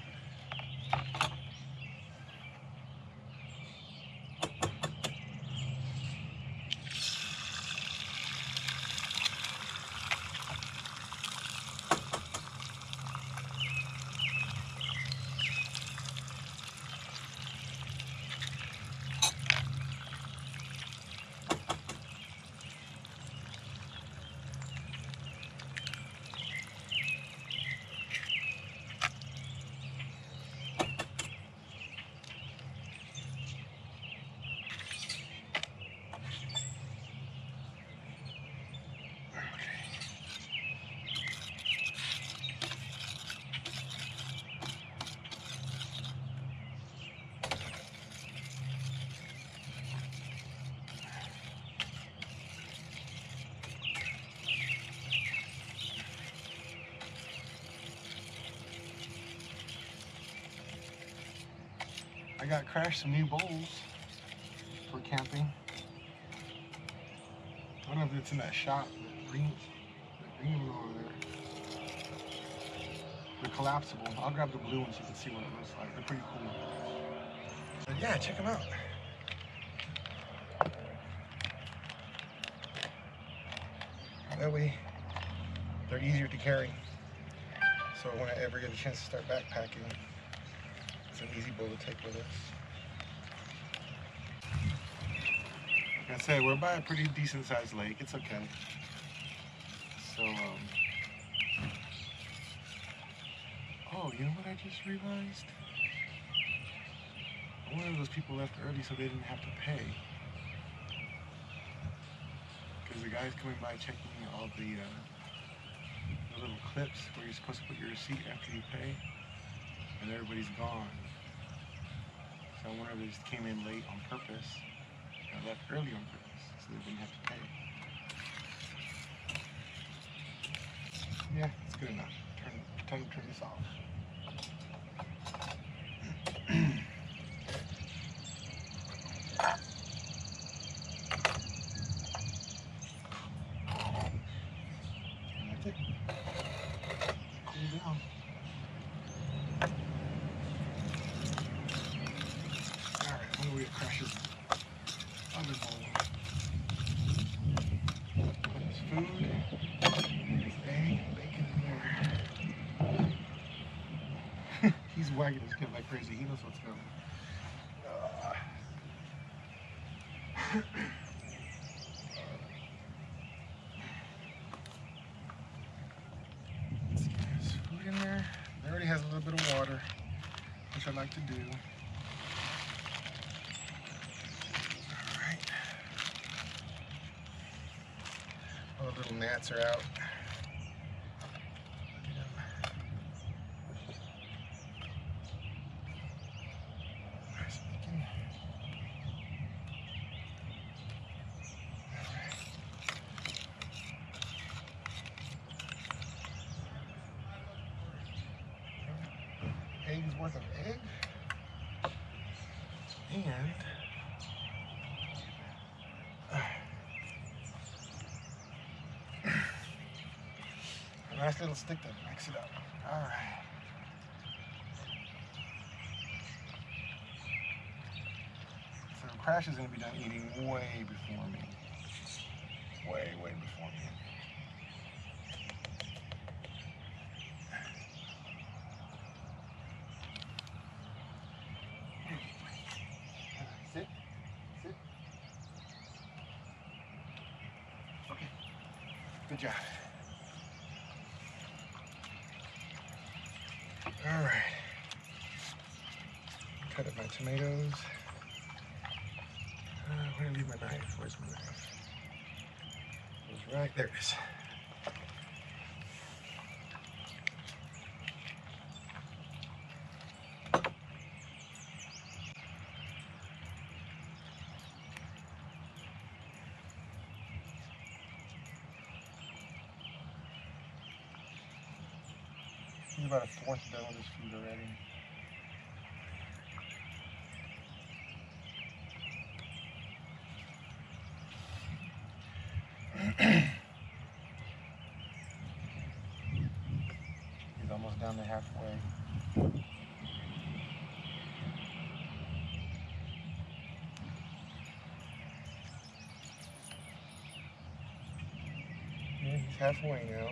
I got Crash some new bowls for camping. I don't know if it's in that shop, the green one over there. They're collapsible. I'll grab the blue one so you can see what it looks like. They're pretty cool. But yeah, check them out. That way, they're easier to carry. So when I ever get a chance to start backpacking, it's an easy bowl to take with us. Like I said, we're by a pretty decent sized lake. It's okay. So Oh, you know what I just realized? One of those people left early so they didn't have to pay. Because the guy's coming by checking all the little clips where you're supposed to put your receipt after you pay, and everybody's gone. So I wonder if they just came in late on purpose and left early on purpose so they didn't have to pay. Yeah, it's good enough. Time to turn this off. And that's it. Cool down. Alright, I'm gonna wait crashes other bowl. Put his food, his egg, bacon in there. He's wagging his head like crazy. He knows what's coming. There's food in there. It already has a little bit of water, which I like to do. Alright. All the little gnats are out. Nice bacon. Eggs worth of egg, and a nice little stick to mix it up. All right. So Crash is going to be done eating way before me. Way before me. Sit. Sit. Okay. Good job. All right. Cut up my tomatoes. Where did I leave my knife? Where's my knife? It was right there. It is. He's about a fourth done with his food already. He's almost down to halfway. Yeah, he's halfway now.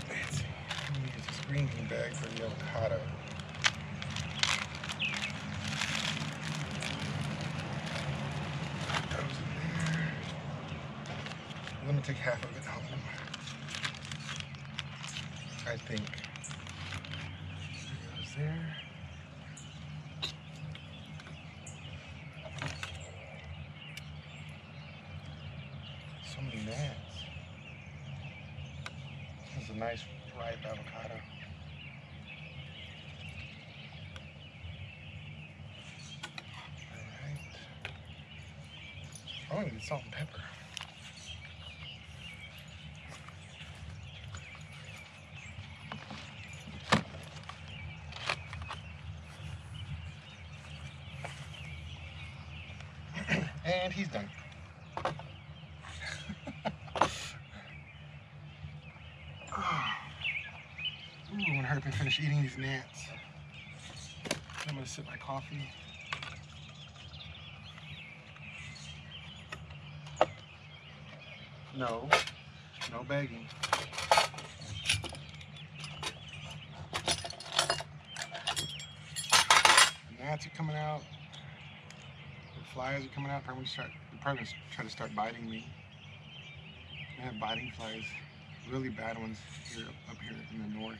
Let's see. I'm gonna use this green bean bag for the avocado. Those in there. Let me take half of it home. I think. There goes there. So many gnats. This is a nice ripe avocado. Alright. Oh, I need salt and pepper. And he's done. Ooh, I'm gonna hurry up and finish eating these gnats. I'm gonna sip my coffee. No, no begging. The gnats are coming out. The flies are coming out. They're probably gonna try to start biting me. I have biting flies, really bad ones here up here in the north.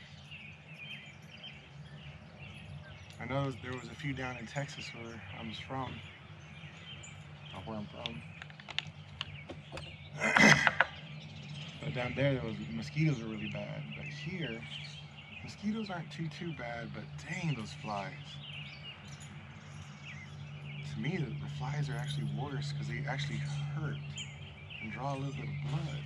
I know there was a few down in Texas where I was from, or where I'm from. But down there, mosquitoes were really bad. But here, mosquitoes aren't too bad. But dang, those flies. To me, the flies are actually worse because they actually hurt and draw a little bit of blood.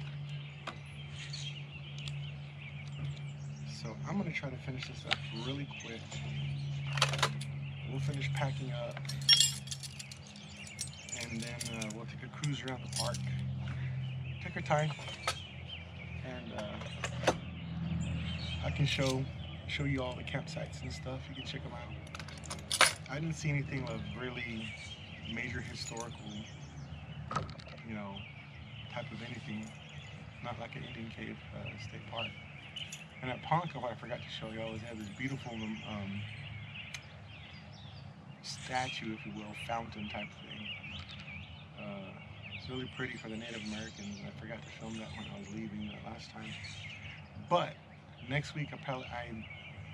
So I'm gonna try to finish this up really quick. We'll finish packing up, and then we'll take a cruise around the park. Take our time, and I can show you all the campsites and stuff. You can check them out. I didn't see anything of really major historical, you know, type of anything. Not like an Indian Cave State Park. And at Ponca, what I forgot to show y'all is they have this beautiful statue, if you will, fountain type thing. It's really pretty for the Native Americans. I forgot to film that when I was leaving last time. But next week I'm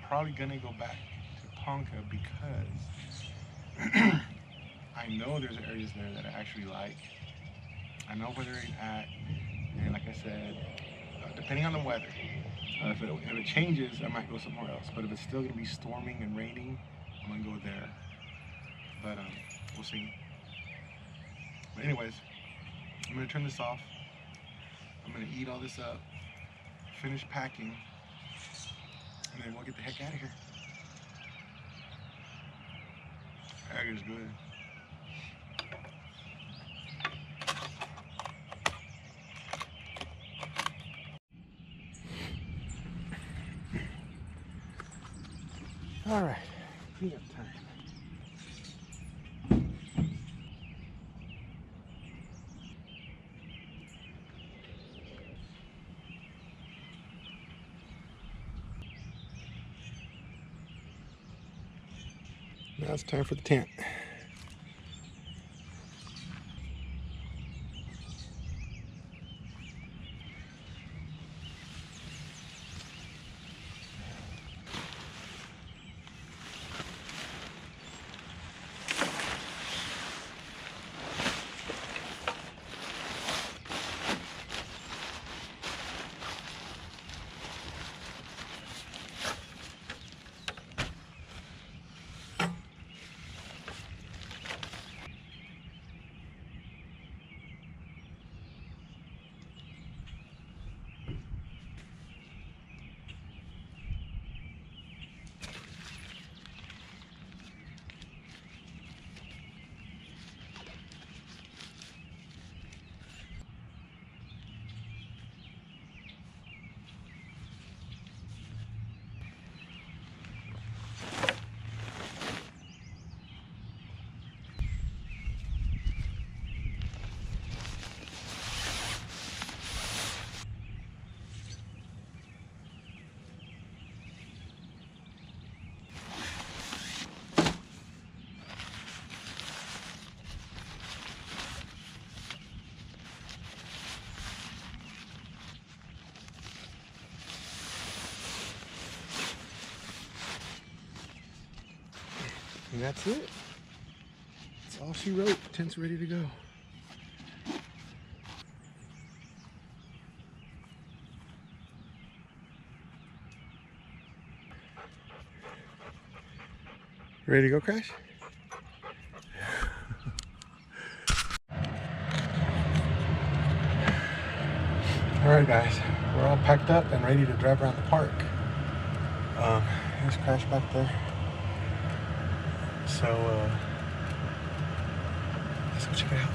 probably gonna go back to Ponca because I know there's areas there that I actually like. I know where they're at, and like I said, depending on the weather, if it changes, I might go somewhere else. But if it's still gonna be storming and raining, I'm gonna go there. But we'll see. But anyways, I'm gonna turn this off. I'm gonna eat all this up, finish packing, and then we'll get the heck out of here. Egg is good. All right, cleanup time. Now it's time for the tent. And that's it. That's all she wrote. The tent's ready to go. Ready to go, Crash? All right, guys. We're all packed up and ready to drive around the park. There's Crash back there. So, let's go check it out.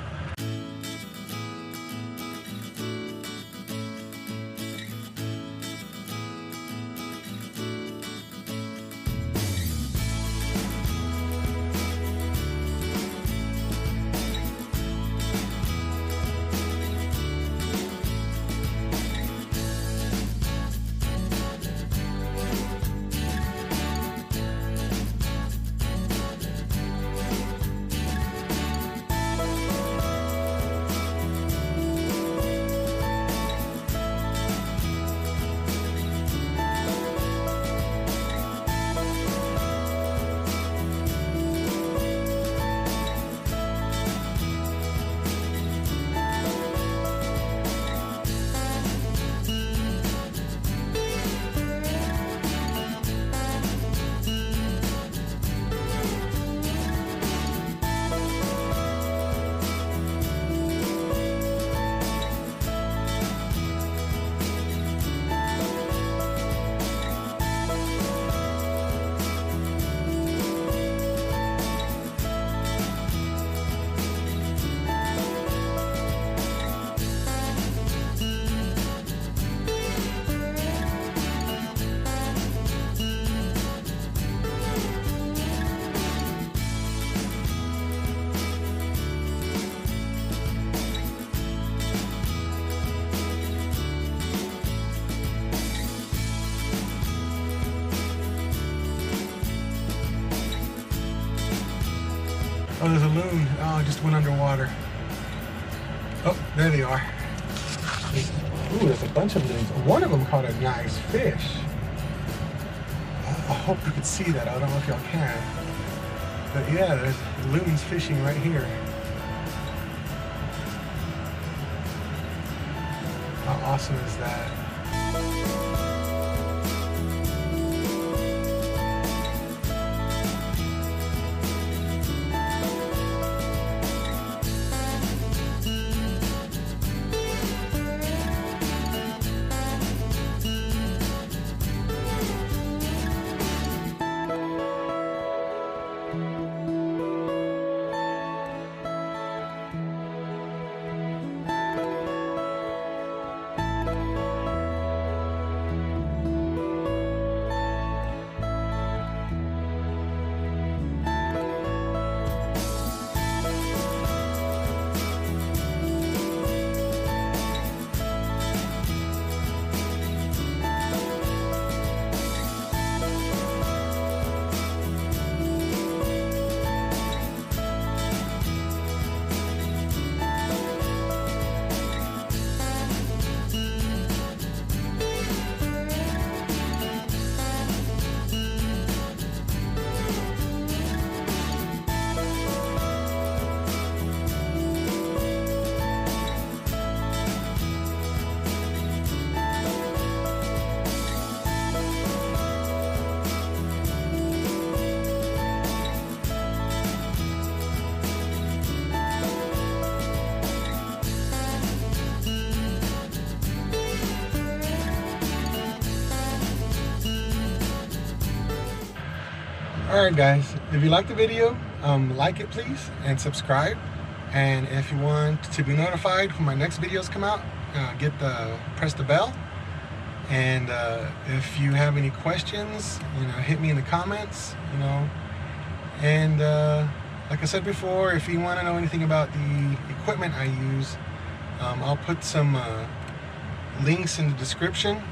Oh, there's a loon. Oh, it just went underwater. Oh, there they are. Ooh, there's a bunch of loons. One of them caught a nice fish. I hope you can see that. I don't know if y'all can. But yeah, there's loons fishing right here. How awesome is that? Alright guys, if you like the video, like it please and subscribe. And if you want to be notified when my next videos come out, press the bell. And if you have any questions, hit me in the comments, And like I said before, if you want to know anything about the equipment I use, I'll put some links in the description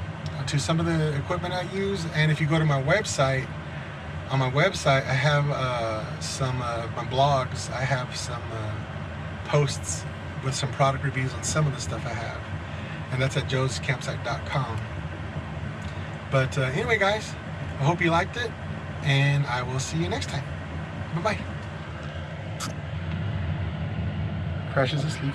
to some of the equipment I use. And if you go to my website, on my website, I have my blogs. I have some posts with some product reviews on some of the stuff I have. And that's at joescampsite.com. But anyway, guys, I hope you liked it. And I will see you next time. Bye-bye. Crashes asleep.